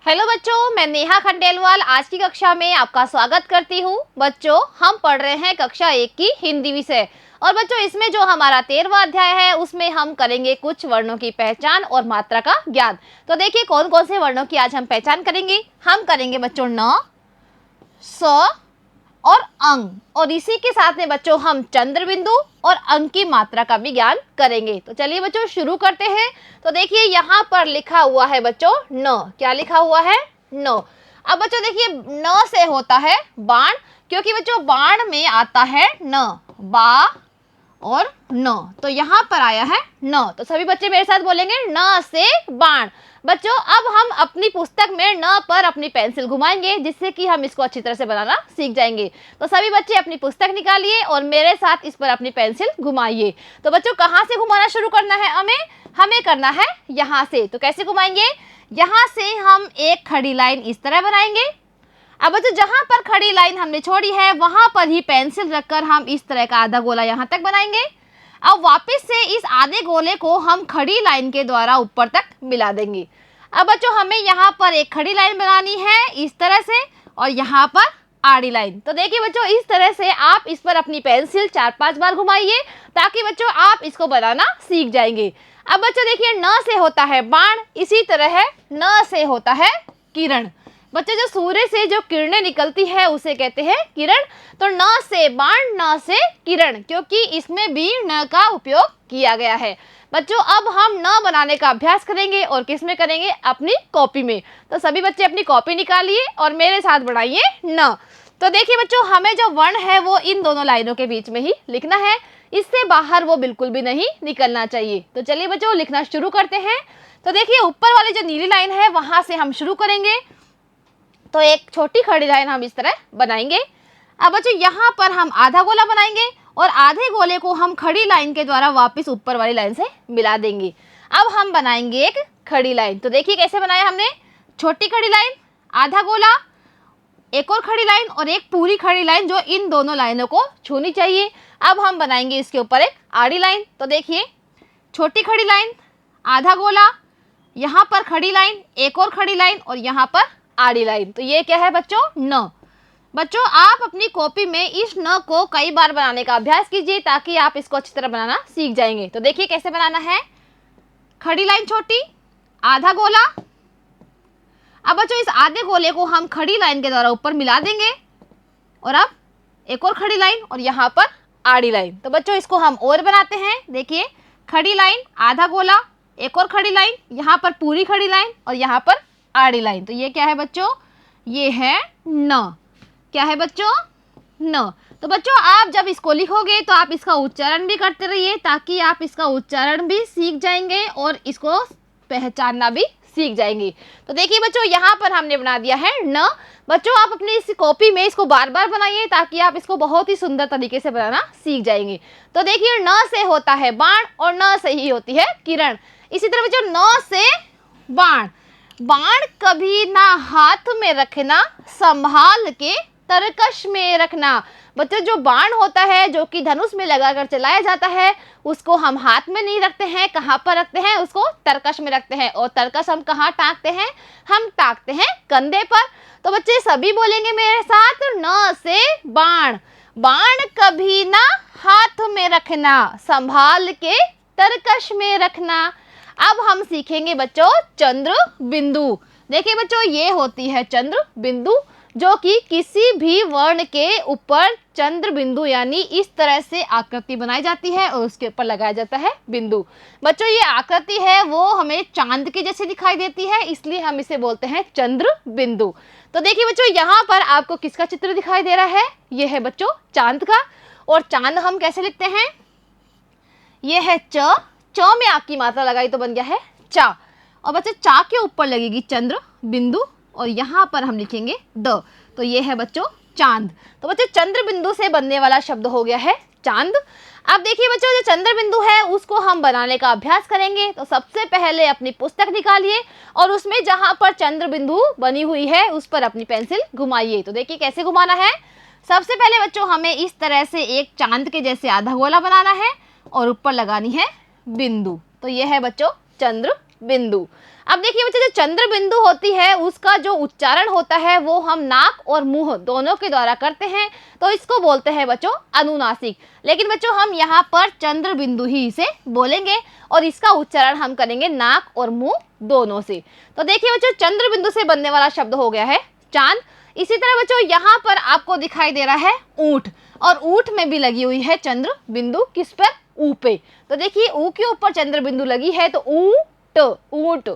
Hello बच्चों, मैं नेहा खंडेलवाल आज की कक्षा में आपका स्वागत करती हूँ। बच्चों, हम पढ़ रहे हैं कक्षा 1 की हिंदी विषय। और बच्चों, इसमें जो हमारा 13वां अध्याय है उसमें हम करेंगे कुछ वर्णों की पहचान और मात्रा का ज्ञान। तो देखिए कौन कौन से वर्णों की आज हम पहचान करेंगे। हम करेंगे बच्चों न, स और अंग, और इसी के साथ में बच्चों हम चंद्र बिंदु और अंक की मात्रा का भी ज्ञान करेंगे। तो चलिए बच्चों शुरू करते हैं। तो देखिए यहाँ पर लिखा हुआ है बच्चों न। क्या लिखा हुआ है? न। अब बच्चों देखिए न से होता है बाण, क्योंकि बच्चों बाण में आता है न, बा और न, तो यहाँ पर आया है न। तो सभी बच्चे मेरे साथ बोलेंगे न से बाण। बच्चों अब हम अपनी पुस्तक में न पर अपनी पेंसिल घुमाएंगे, जिससे कि हम इसको अच्छी तरह से बनाना सीख जाएंगे। तो सभी बच्चे अपनी पुस्तक निकालिए और मेरे साथ इस पर अपनी पेंसिल घुमाइए। तो बच्चों कहाँ से घुमाना शुरू करना है? हमें करना है यहाँ से। तो कैसे घुमाएंगे? यहाँ से हम एक खड़ी लाइन इस तरह बनाएंगे। अब बच्चों जहाँ पर खड़ी लाइन हमने छोड़ी है वहाँ पर ही पेंसिल रखकर हम इस तरह का आधा गोला यहाँ तक बनाएंगे। अब वापस से इस आधे गोले को हम खड़ी लाइन के द्वारा ऊपर तक मिला देंगे। अब बच्चों हमें यहाँ पर एक खड़ी लाइन बनानी है इस तरह से, और यहाँ पर आड़ी लाइन। तो देखिए बच्चों इस तरह से आप इस पर अपनी पेंसिल 4-5 बार घुमाइए, ताकि बच्चों आप इसको बनाना सीख जाएंगे। अब बच्चों देखिए न से होता है बाण, इसी तरह है न से होता है किरण। बच्चों जो सूर्य से जो किरणें निकलती है उसे कहते हैं किरण। तो न से बाण, न से किरण, क्योंकि इसमें भी न का उपयोग किया गया है। बच्चों अब हम न बनाने का अभ्यास करेंगे, और किस में करेंगे? अपनी कॉपी में। तो सभी बच्चे अपनी कॉपी निकालिए और मेरे साथ बनाइए न। तो देखिए बच्चों हमें जो वर्ण है वो इन दोनों लाइनों के बीच में ही लिखना है, इससे बाहर वो बिल्कुल भी नहीं निकलना चाहिए। तो चलिए बच्चों लिखना शुरू करते हैं। तो देखिए ऊपर वाली जो नीली लाइन है वहां से हम शुरू करेंगे। तो एक छोटी खड़ी लाइन हम इस तरह बनाएंगे। अब बच्चों यहाँ पर हम आधा गोला बनाएंगे और आधे गोले को हम खड़ी लाइन के द्वारा वापस ऊपर वाली लाइन से मिला देंगे। अब हम बनाएंगे एक खड़ी लाइन। तो देखिए कैसे बनाया हमने। छोटी खड़ी लाइन, आधा गोला, एक और खड़ी लाइन और एक पूरी खड़ी लाइन जो इन दोनों लाइनों को छूनी चाहिए। अब हम बनाएंगे इसके ऊपर एक आड़ी लाइन। तो देखिए छोटी खड़ी लाइन, आधा गोला, यहाँ पर खड़ी लाइन, एक और खड़ी लाइन और यहाँ पर आड़ी लाइन। तो ये क्या है बच्चों? न। बच्चों आप अपनी कॉपी में इस न को कई बार बनाने का अभ्यास कीजिए, ताकि आप इसको अच्छी तरह बनाना सीख जाएंगे। तो देखिए कैसे बनाना है। खड़ी लाइन छोटी, आधा गोला। अब बच्चों इस आधे गोले को हम खड़ी लाइन के द्वारा ऊपर मिला देंगे, और अब एक और खड़ी लाइन और यहाँ पर आड़ी लाइन। तो बच्चों इसको हम और बनाते हैं। देखिए खड़ी लाइन, आधा गोला, एक और खड़ी लाइन, यहाँ पर पूरी खड़ी लाइन और यहाँ पर आड़ी लाइन। तो ये क्या है बच्चों? ये है न। क्या है बच्चों? न। तो बच्चों आप जब इसको लिखोगे तो आप इसका उच्चारण भी करते रहिए, ताकि आप इसका उच्चारण भी सीख जाएंगे और इसको पहचानना भी सीख जाएंगे। तो देखिए बच्चों यहाँ पर हमने बना दिया है न। बच्चों आप अपनी इस कॉपी में इसको बार बार बनाइए, ताकि आप इसको बहुत ही सुंदर तरीके से बनाना सीख जाएंगे। तो देखिए न से होता है बाण और न से ही होती है किरण। इसी तरह बच्चों न से बाण। बाण कभी ना हाथ में रखना, संभाल के तरकश में रखना। बच्चों जो बाण होता है जो कि धनुष में लगाकर चलाया जाता है, उसको हम हाथ में नहीं रखते हैं। कहाँ पर रखते हैं? उसको तरकश में रखते हैं। और तरकश हम कहाँ टाँगते हैं? हम टाँगते हैं कंधे पर। तो बच्चे सभी बोलेंगे मेरे साथ न से बाण। बाण कभी ना हाथ में रखना, संभाल के तरकश में रखना। अब हम सीखेंगे बच्चों चंद्र बिंदु। देखिए बच्चों ये होती है चंद्र बिंदु, जो कि किसी भी वर्ण के ऊपर चंद्र बिंदु यानी इस तरह से आकृति बनाई जाती है और उसके ऊपर लगाया जाता है बिंदु। बच्चों ये आकृति है वो हमें चांद के जैसे दिखाई देती है, इसलिए हम इसे बोलते हैं चंद्र बिंदु। तो देखिए बच्चों यहाँ पर आपको किसका चित्र दिखाई दे रहा है? ये है बच्चों चांद का। और चांद हम कैसे लिखते हैं? ये है च। च में आपकी मात्रा लगाई तो बन गया है चा। और बच्चे चा के ऊपर लगेगी चंद्र बिंदु और यहाँ पर हम लिखेंगे द। तो ये है बच्चों चांद। तो बच्चों चंद्र बिंदु से बनने वाला शब्द हो गया है चांद। अब देखिए बच्चों जो चंद्र बिंदु है उसको हम बनाने का अभ्यास करेंगे। तो सबसे पहले अपनी पुस्तक निकालिए और उसमें जहाँ पर चंद्र बिंदु बनी हुई है उस पर अपनी पेंसिल घुमाइए। तो देखिए कैसे घुमाना है। सबसे पहले बच्चों हमें इस तरह से एक चांद के जैसे आधा गोला बनाना है और ऊपर लगानी है बिंदु। तो ये है बच्चों चंद्र बिंदु। अब देखिए बच्चे, जो चंद्र बिंदु होती है उसका जो उच्चारण होता है वो हम नाक और मुंह दोनों के द्वारा करते हैं, तो इसको बोलते हैं बच्चों अनुनासिक। लेकिन बच्चों हम यहाँ पर चंद्र बिंदु ही इसे बोलेंगे और इसका उच्चारण हम करेंगे नाक और मुंह दोनों से। तो देखिए बच्चों, चंद्र बिंदु से बनने वाला शब्द हो गया है चांद। इसी तरह बच्चों यहाँ पर आपको दिखाई दे रहा है ऊंट, और ऊंट में भी लगी हुई है चंद्र बिंदु, किस पर? ऊ पे। तो देखिए ऊ के ऊपर चंद्र बिंदु लगी है, तो ऊंट, ऊंट।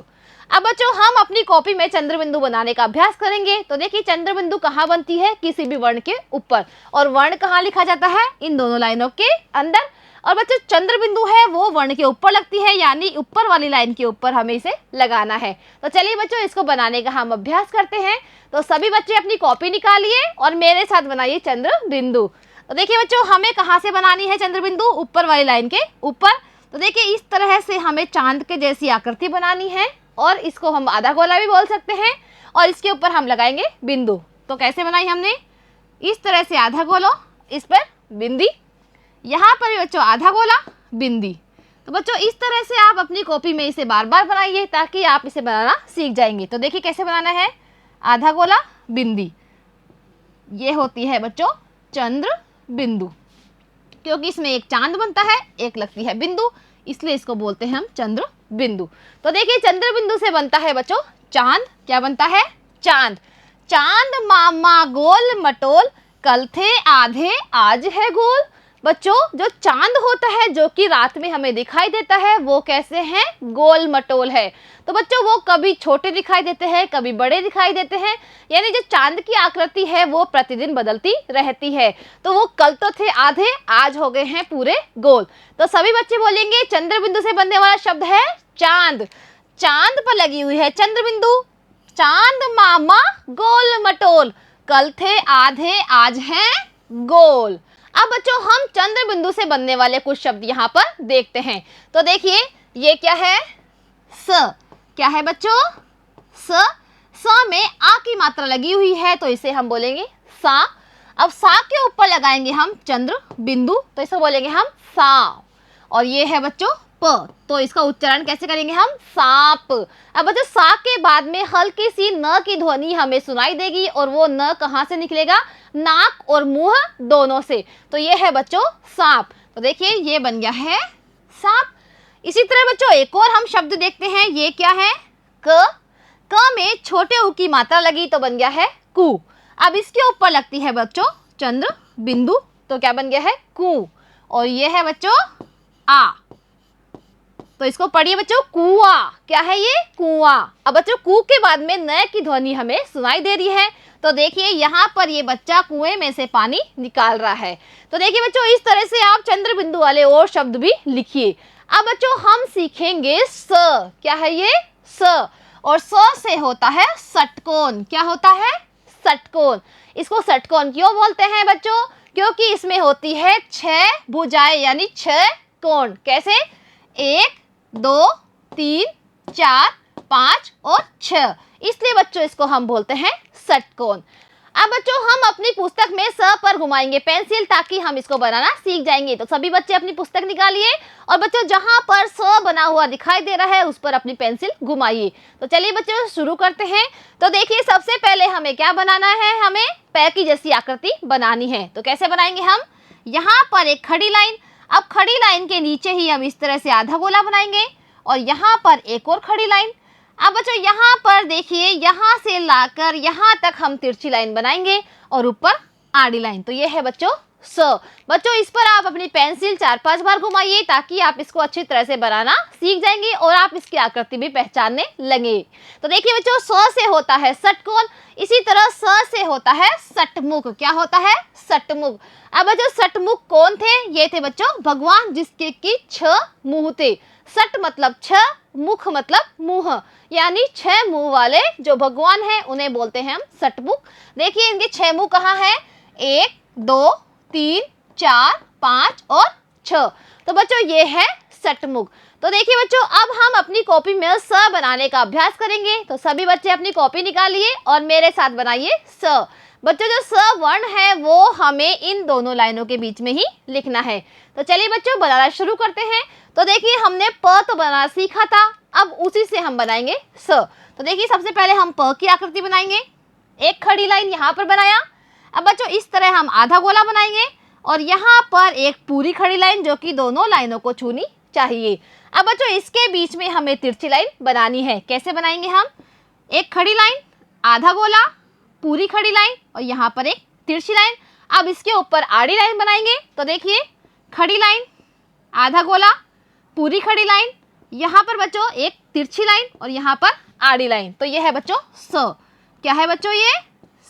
अब बच्चों हम अपनी कॉपी में चंद्र बिंदु बनाने का अभ्यास करेंगे। तो देखिए चंद्र बिंदु कहाँ बनती है? किसी भी वर्ण के ऊपर, और वर्ण कहाँ लिखा जाता है? इन दोनों लाइनों के अंदर। और बच्चों चंद्र बिंदु है वो वर्ण के ऊपर लगती है, यानी ऊपर वाली लाइन के ऊपर हमें इसे लगाना है। तो चलिए बच्चों इसको बनाने का हम अभ्यास करते हैं। तो सभी बच्चे अपनी कॉपी निकालिए और मेरे साथ बनाइए चंद्र बिंदु। तो देखिए बच्चों हमें कहाँ से बनानी है चंद्र बिंदु? ऊपर वाली लाइन के ऊपर। तो देखिए इस तरह से हमें चांद के जैसी आकृति बनानी है, और इसको हम आधा गोला भी बोल सकते हैं, और इसके ऊपर हम लगाएंगे बिंदु। तो कैसे बनाई हमने? इस तरह से आधा गोला, इस पर बिंदी, यहाँ पर भी बच्चों आधा गोला, बिंदी। तो बच्चों इस तरह से आप अपनी कॉपी में इसे बार बार बनाइए ताकि आप इसे बनाना सीख जाएंगे। तो देखिए कैसे बनाना है, आधा गोला, बिंदी, ये होती है बच्चों चंद्र बिंदु। क्योंकि इसमें एक चांद बनता है, एक लगती है बिंदु, इसलिए इसको बोलते हैं हम चंद्र बिंदु। तो देखिए चंद्र बिंदु से बनता है बच्चों चांद। क्या बनता है? चांद। चांद मामा गोल मटोल, कल थे आधे आज है गोल। बच्चों जो चांद होता है जो कि रात में हमें दिखाई देता है वो कैसे हैं? गोल मटोल है। तो बच्चों वो कभी छोटे दिखाई देते हैं, कभी बड़े दिखाई देते हैं, यानी जो चांद की आकृति है वो प्रतिदिन बदलती रहती है। तो वो कल तो थे आधे, आज हो गए हैं पूरे गोल। तो सभी बच्चे बोलेंगे चंद्र बिंदु से बनने वाला शब्द है चांद। चांद पर लगी हुई है चंद्र बिंदु। चांद मामा गोल मटोल, कल थे आधे आज हैं गोल। अब बच्चों हम चंद्र बिंदु से बनने वाले कुछ शब्द यहाँ पर देखते हैं। तो देखिए ये क्या है? स। क्या है बच्चों? स। स में आ की मात्रा लगी हुई है, तो इसे हम बोलेंगे सा। अब सा के ऊपर लगाएंगे हम चंद्र बिंदु, तो इसे बोलेंगे हम सा। और ये है बच्चों प, तो इसका उच्चारण कैसे करेंगे हम? सांप। अब बच्चों सा के बाद में हल्की सी न की ध्वनि हमें सुनाई देगी, और वो न कहाँ से निकलेगा? नाक और मुंह दोनों से। तो ये है बच्चों सांप। तो देखिए ये बन गया है सांप। इसी तरह बच्चों एक और हम शब्द देखते हैं, ये क्या है? क। क में छोटे ऊ की मात्रा लगी तो बन गया है कु। अब इसके ऊपर लगती है बच्चों चंद्र बिंदु, तो क्या बन गया है? कु। और ये है बच्चों आ, तो इसको पढ़िए बच्चों कुआ। क्या है ये? कुआ। अब बच्चों कु के बाद में न की ध्वनि हमें सुनाई दे रही है, तो देखिए यहाँ पर ये बच्चा कुएं में से पानी निकाल रहा है। तो देखिए बच्चों इस तरह से आप चंद्र बिंदु वाले और शब्द भी लिखिए। अब बच्चों हम सीखेंगे स। क्या है ये? स। और स से होता है षटकोण। क्या होता है? षटकोण। इसको षटकोण क्यों बोलते हैं बच्चों? क्योंकि इसमें होती है 6 भुजाएं, यानी 6 कोण। कैसे? 1 2 3 4 5 और 6, इसलिए बच्चों इसको हम बोलते हैं षटकोण। अब बच्चों हम अपनी पुस्तक में स पर घुमाएंगे पेंसिल, ताकि हम इसको बनाना सीख जाएंगे। तो सभी बच्चे अपनी पुस्तक निकालिए, और बच्चों जहां पर स बना हुआ दिखाई दे रहा है उस पर अपनी पेंसिल घुमाइए। तो चलिए बच्चों शुरू करते हैं। तो देखिए सबसे पहले हमें क्या बनाना है? हमें पैर की जैसी आकृति बनानी है। तो कैसे बनाएंगे हम? यहाँ पर एक खड़ी लाइन, अब खड़ी लाइन के नीचे ही हम इस तरह से आधा गोला बनाएंगे, और यहाँ पर एक और खड़ी लाइन। अब बच्चों यहाँ पर देखिए, यहाँ से लाकर यहाँ तक हम तिरछी लाइन बनाएंगे, और ऊपर आड़ी लाइन। तो ये है बच्चों स। बच्चों इस पर आप अपनी पेंसिल 4-5 बार घुमाइए, ताकि आप इसको अच्छी तरह से बनाना सीख जाएंगे और आप इसकी आकृति भी पहचानने लगेंगे। तो देखिए बच्चों स से होता है षटकोण, इसी तरह स से होता है षटमुख। क्या होता है? षटमुख। अब बच्चों षटमुख कौन थे? ये थे बच्चों भगवान, जिसके की 6 मुंह थे। षट मतलब 6, मुख मतलब मुंह, यानी 6 मुंह वाले जो भगवान हैं उन्हें बोलते हैं हम षटमुख। देखिए इनके 6 मुंह कहाँ है? 1 2 3 4 5 और 6। तो बच्चों ये है षटमुख। तो देखिए बच्चों अब हम अपनी कॉपी में स बनाने का अभ्यास करेंगे। तो सभी बच्चे अपनी कॉपी निकालिए और मेरे साथ बनाइए स। बच्चों जो स वर्ण है वो हमें इन दोनों लाइनों के बीच में ही लिखना है। तो चलिए बच्चों बनाना शुरू करते हैं। तो देखिए हमने प तो बनाना सीखा था, अब उसी से हम बनाएंगे स। तो देखिए सबसे पहले हम प की आकृति बनाएंगे, एक खड़ी लाइन यहाँ पर बनाया। अब बच्चों इस तरह हम आधा गोला बनाएंगे और यहाँ पर एक पूरी खड़ी लाइन जो कि दोनों लाइनों को छूनी चाहिए। अब बच्चों इसके बीच में हमें तिरछी लाइन बनानी है। कैसे बनाएंगे हम? एक खड़ी लाइन, आधा गोला, पूरी खड़ी लाइन और यहाँ पर एक तिरछी लाइन। अब इसके ऊपर आड़ी लाइन बनाएंगे। तो देखिए खड़ी लाइन, आधा गोला, पूरी खड़ी लाइन, यहाँ पर बच्चों एक तिरछी लाइन और यहाँ पर आड़ी लाइन। तो ये है बच्चों स। क्या है बच्चों? ये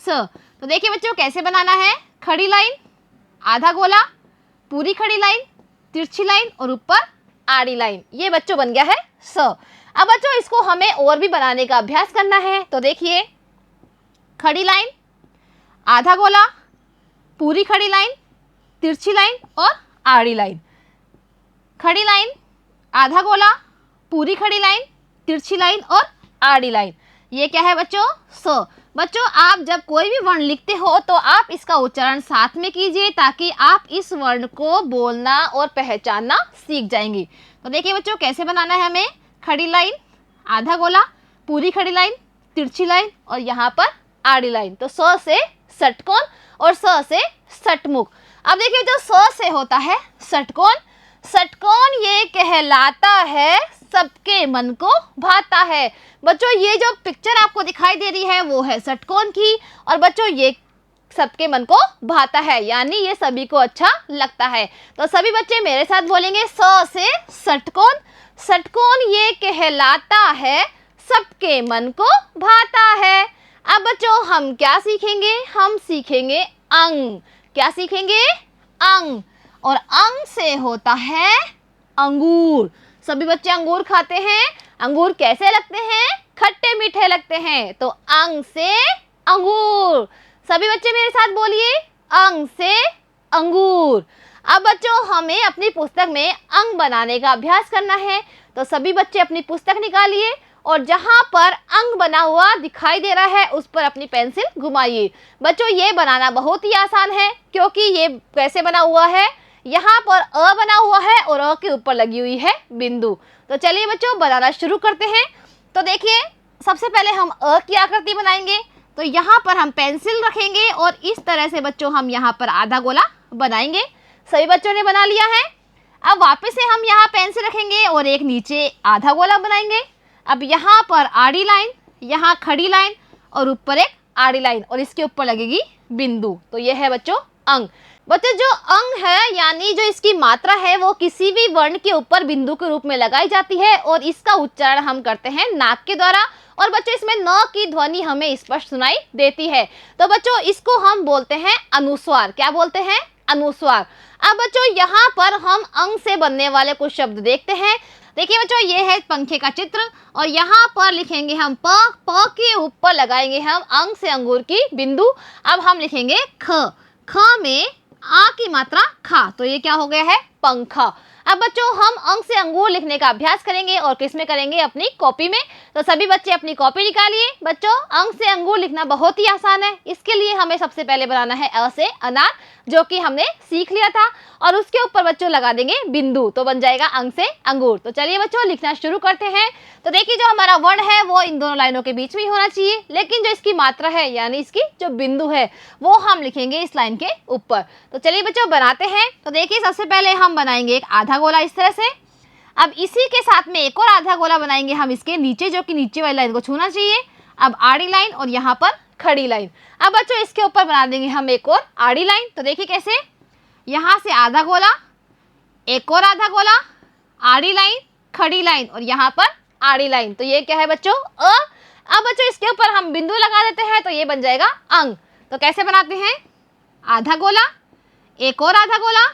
स। तो देखिए बच्चों कैसे बनाना है। खड़ी लाइन, आधा गोला, पूरी खड़ी लाइन, तिरछी लाइन और ऊपर आड़ी लाइन। ये बच्चों बन गया है स। अब बच्चों इसको हमें और भी बनाने का अभ्यास करना है। तो देखिए खड़ी लाइन, आधा गोला, पूरी खड़ी लाइन, तिरछी लाइन और आड़ी लाइन। खड़ी लाइन, आधा गोला, पूरी खड़ी लाइन, तिरछी लाइन और आड़ी लाइन। ये क्या है बच्चों? स। बच्चों आप जब कोई भी वर्ण लिखते हो तो आप इसका उच्चारण साथ में कीजिए ताकि आप इस वर्ण को बोलना और पहचानना सीख जाएंगे। तो देखिए बच्चों कैसे बनाना है हमें। खड़ी लाइन, आधा गोला, पूरी खड़ी लाइन, तिरछी लाइन और यहाँ पर आड़ी लाइन। तो स से षटकोण और स से षटमुख। अब देखिए जो स से होता है षटकोण, षटकोण ये कहलाता है सबके मन को भाता है। बच्चों ये जो पिक्चर आपको दिखाई दे रही है वो है षटकोण की और बच्चों ये सबके मन को भाता है, यानी ये सभी को अच्छा लगता है। तो सभी बच्चे मेरे साथ बोलेंगे स से षटकोण। षटकोण ये कहलाता है सबके मन को भाता है। अब बच्चों हम क्या सीखेंगे? हम सीखेंगे अंग। क्या सीखेंगे? अंग। और अंग से होता है अंगूर। सभी बच्चे अंगूर खाते हैं। अंगूर कैसे लगते हैं? खट्टे मीठे लगते हैं। तो अंग से अंगूर। सभी बच्चे मेरे साथ बोलिए अंग से अंगूर। अब बच्चों हमें अपनी पुस्तक में अंग बनाने का अभ्यास करना है। तो सभी बच्चे अपनी पुस्तक निकालिए और जहाँ पर अंग बना हुआ दिखाई दे रहा है उस पर अपनी पेंसिल घुमाइए। बच्चों ये बनाना बहुत ही आसान है क्योंकि ये कैसे बना हुआ है, यहाँ पर अ बना हुआ है और अ के ऊपर लगी हुई है बिंदु। तो चलिए बच्चों बनाना शुरू करते हैं। तो देखिए सबसे पहले हम अ की आकृति बनाएंगे। तो यहाँ पर हम पेंसिल रखेंगे और इस तरह से बच्चों हम यहाँ पर आधा गोला बनाएंगे। सभी बच्चों ने बना लिया है। अब वापस से हम यहाँ पेंसिल रखेंगे और एक नीचे आधा गोला बनाएंगे। अब यहाँ पर आड़ी लाइन, यहाँ खड़ी लाइन और ऊपर एक आड़ी लाइन और इसके ऊपर लगेगी बिंदु। तो ये है बच्चों अंग। बच्चों जो अंग है यानी जो इसकी मात्रा है वो किसी भी वर्ण के ऊपर बिंदु के रूप में लगाई जाती है और इसका उच्चारण हम करते हैं नाक के द्वारा। और बच्चों इसमें न की ध्वनि हमें स्पष्ट सुनाई देती है। तो बच्चों इसको हम बोलते हैं अनुस्वार। क्या बोलते हैं? अनुस्वार। अब बच्चों यहाँ पर हम अंग से बनने वाले कुछ शब्द देखते हैं। देखिए बच्चों ये है पंखे का चित्र और यहाँ पर लिखेंगे हम प। प के ऊपर लगाएंगे हम अंग से अंगूर की बिंदु। अब हम लिखेंगे ख। ख में आ की मात्रा खा। तो ये क्या हो गया है? पंखा। अब बच्चों हम अंग से अंगूर लिखने का अभ्यास करेंगे और किस में करेंगे? अपनी कॉपी में। तो सभी बच्चे अपनी कॉपी निकालिए। बच्चों अंग से अंगूर लिखना बहुत ही आसान है। इसके लिए हमें सबसे पहले बनाना है अ से अनार, जो कि हमने सीख लिया था, और उसके ऊपर बच्चों लगा देंगे बिंदु। तो बन जाएगा अंग से अंगूर। तो चलिए बच्चों लिखना शुरू करते हैं। तो देखिए जो हमारा वर्ण है वो इन दोनों लाइनों के बीच में ही होना चाहिए, लेकिन जो इसकी मात्रा है यानी इसकी जो बिंदु है वो हम लिखेंगे इस लाइन के ऊपर। तो चलिए बच्चों बनाते हैं। तो देखिए सबसे पहले हम बनाएंगे एक आधा गोला इस तरह से। अब इसी के साथ में एक और आधा गोला बनाएंगे हम इसके नीचे, जो कि नीचे वाली लाइन को छूना चाहिए। अब आड़ी लाइन और यहाँ पर खड़ी लाइन। अब बच्चों इसके ऊपर बना देंगे हम एक और आड़ी लाइन। तो देखिए कैसे, यहाँ से आधा गोला, एक और आधा गोला, आड़ी लाइन, खड़ी लाइन और यहाँ पर आड़ी लाइन। तो ये क्या है बच्चों? अ। अब बच्चों इसके ऊपर हम बिंदु लगा देते हैं तो ये बन जाएगा अंग। तो कैसे बनाते हैं? आधा गोला, एक और आधा गोला,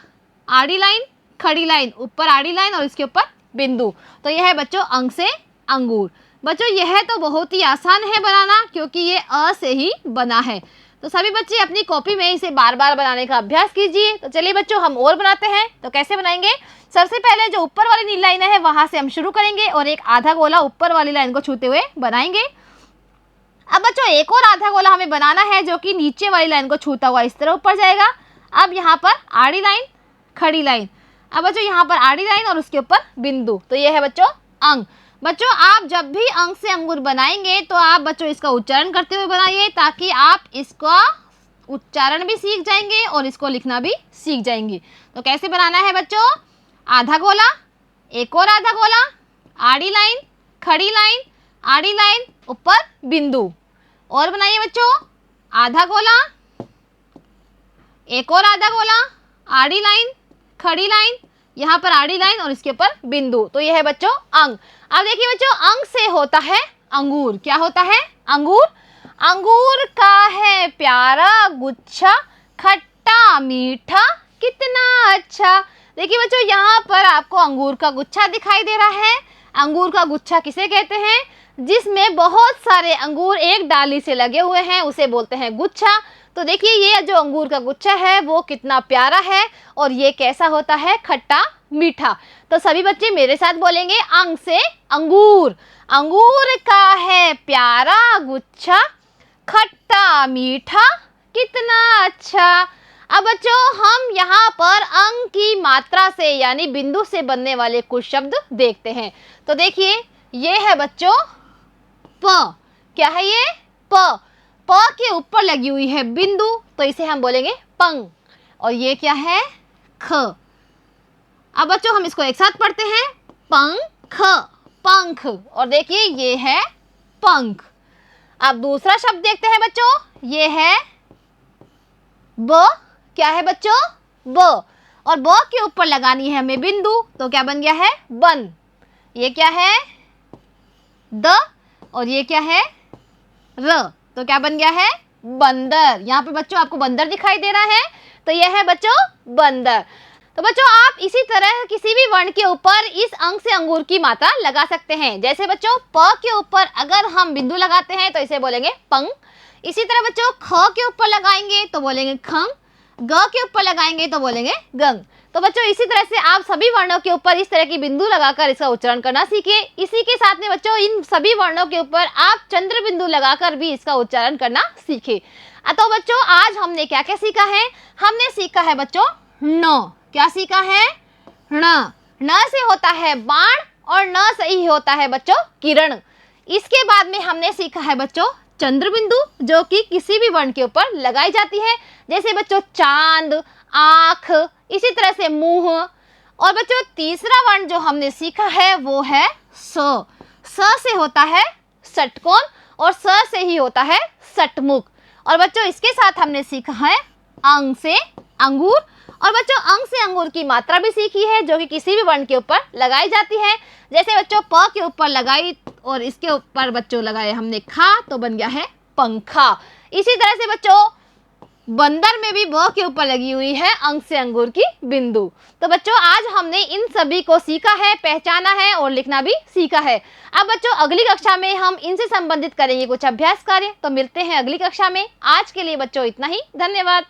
आड़ी लाइन, खड़ी लाइन, ऊपर आड़ी लाइन और इसके ऊपर बिंदु। तो यह है बच्चों अंग से अंगूर। बच्चों यह तो बहुत ही आसान है बनाना क्योंकि ये अ से ही बना है। तो सभी बच्चे अपनी कॉपी में इसे बार बार बनाने का अभ्यास कीजिए। तो चलिए बच्चों हम और बनाते हैं। तो कैसे बनाएंगे? सबसे पहले जो ऊपर वाली नीली लाइन है वहां से हम शुरू करेंगे और एक आधा गोला ऊपर वाली लाइन को छूते हुए बनाएंगे। अब बच्चों एक और आधा गोला हमें बनाना है जो कि नीचे वाली लाइन को छूता हुआ इस तरह ऊपर जाएगा। अब यहाँ पर आड़ी लाइन, खड़ी लाइन। अब बच्चों यहाँ पर आड़ी लाइन और उसके ऊपर बिंदु। तो ये है बच्चों अंग। बच्चों आप जब भी अंग से अंगूर बनाएंगे तो आप बच्चों इसका उच्चारण करते हुए बनाइए, ताकि आप इसका उच्चारण भी सीख जाएंगे और इसको लिखना भी सीख जाएंगे। तो कैसे बनाना है बच्चों? आधा गोला, एक और आधा गोला, आड़ी लाइन, खड़ी लाइन, आड़ी लाइन, ऊपर बिंदु। और बनाइए बच्चों, आधा गोला, एक और आधा गोला, आड़ी लाइन, खड़ी लाइन, यहाँ पर आड़ी लाइन और इसके ऊपर बिंदु। तो यह है बच्चों अंग। अब देखिए बच्चों, अंग से होता है अंगूर। क्या होता है? अंगूर। अंगूर का है प्यारा गुच्छा, खट्टा मीठा कितना अच्छा। देखिए बच्चों, यहाँ पर आपको अंगूर का गुच्छा दिखाई दे रहा है। अंगूर का गुच्छा किसे कहते हैं? जिसमें बहुत सारे अंगूर एक डाली से लगे हुए हैं, उसे बोलते हैं गुच्छा। तो देखिए ये जो अंगूर का गुच्छा है वो कितना प्यारा है और ये कैसा होता है? खट्टा मीठा। तो सभी बच्चे मेरे साथ बोलेंगे, अंग से अंगूर। अंगूर का है प्यारा गुच्छा, खट्टा मीठा कितना अच्छा। अब बच्चों हम यहाँ पर अंग की मात्रा से यानी बिंदु से बनने वाले कुछ शब्द देखते हैं। तो देखिए ये है बच्चों प। क्या है ये? प। प के ऊपर लगी हुई है बिंदु, तो इसे हम बोलेंगे पंग। और ये क्या है? ख। अब बच्चों हम इसको एक साथ पढ़ते हैं, पंख, पंख। और देखिए ये है पंख। अब दूसरा शब्द देखते हैं बच्चों, ये है ब। क्या है बच्चों? ब। और ब के ऊपर लगानी है हमें बिंदु, तो क्या बन गया है? बन। ये क्या है? द। और ये क्या है? र। तो क्या बन गया है? बंदर। यहाँ पे बच्चों आपको बंदर दिखाई दे रहा है, तो यह है बच्चों बंदर। तो बच्चों आप इसी तरह किसी भी वर्ण के ऊपर इस अंग से अंगूर की मात्रा लगा सकते हैं। जैसे बच्चों प के ऊपर अगर हम बिंदु लगाते हैं तो इसे बोलेंगे पंग। इसी तरह बच्चों ख के ऊपर लगाएंगे तो बोलेंगे खंग, ग के ऊपर लगाएंगे तो बोलेंगे गंग। तो बच्चों इसी तरह से आप सभी वर्णों के ऊपर इस तरह की बिंदु लगाकर इसका उच्चारण करना सीखिए। इसी के साथ में बच्चों इन सभी वर्णों के ऊपर आप चंद्र बिंदु लगाकर भी इसका उच्चारण करना सीखिए। तो बच्चों आज हमने क्या क्या सीखा है? हमने सीखा है बच्चों न। क्या सीखा है? ण। न से होता है बाण और न से ही होता है बच्चों किरण। इसके बाद में हमने सीखा है बच्चों चंद्र बिंदु, जो कि किसी भी वर्ण के ऊपर लगाई जाती है। जैसे बच्चों चांद, आँख, इसी तरह से मुंह। और बच्चों तीसरा वर्ण जो हमने सीखा है वो है स। स से होता है षटकोण और स से ही होता है षटमुख। और बच्चों इसके साथ हमने सीखा है अंग से अंगूर। और बच्चों अंग से अंगूर की मात्रा भी सीखी है, जो कि किसी भी वर्ण के ऊपर लगाई जाती है। जैसे बच्चों प के ऊपर लगाई और इसके ऊपर बच्चों लगाए हमने खा, तो बन गया है पंखा। इसी तरह से बच्चों बंदर में भी ब के ऊपर लगी हुई है अंग से अंगूर की बिंदु। तो बच्चों आज हमने इन सभी को सीखा है, पहचाना है और लिखना भी सीखा है। अब बच्चों अगली कक्षा में हम इनसे संबंधित करेंगे कुछ अभ्यास कार्य। तो मिलते हैं अगली कक्षा में। आज के लिए बच्चों इतना ही। धन्यवाद।